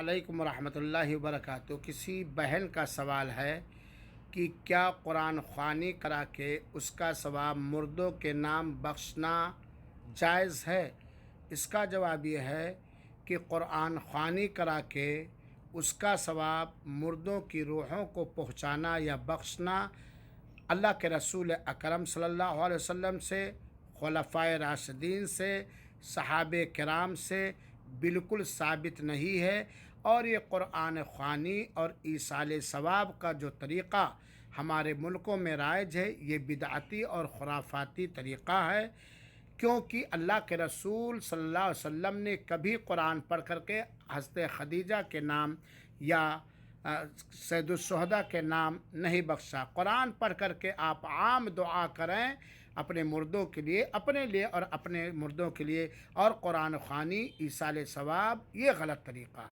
علیکم ورحمۃ اللہ وبرکاتہ۔ کسی بہن کا سوال ہے کہ کیا قرآن خوانی کرا کے اس کا ثواب مردوں کے نام بخشنا جائز ہے؟ اس کا جواب یہ ہے کہ قرآن خوانی کرا کے اس کا ثواب مردوں کی روحوں کو پہنچانا یا بخشنا اللہ کے رسول اکرم صلی اللہ علیہ وسلم سے، خلفائے راشدین سے، صحابہ کرام سے بالکل ثابت نہیں ہے، اور یہ قرآن خوانی اور ایصال ثواب کا جو طریقہ ہمارے ملکوں میں رائج ہے، یہ بدعتی اور خرافاتی طریقہ ہے، کیونکہ اللہ کے رسول صلی اللہ علیہ وسلم نے کبھی قرآن پڑھ کر کے حضرت خدیجہ کے نام یا سید الشہداء کے نام نہیں بخشا۔ قرآن پڑھ کر کے آپ عام دعا کریں اپنے مردوں کے لیے، اپنے لیے اور اپنے مردوں کے لیے، اور قرآن خوانی ایصال ثواب یہ غلط طریقہ ہے۔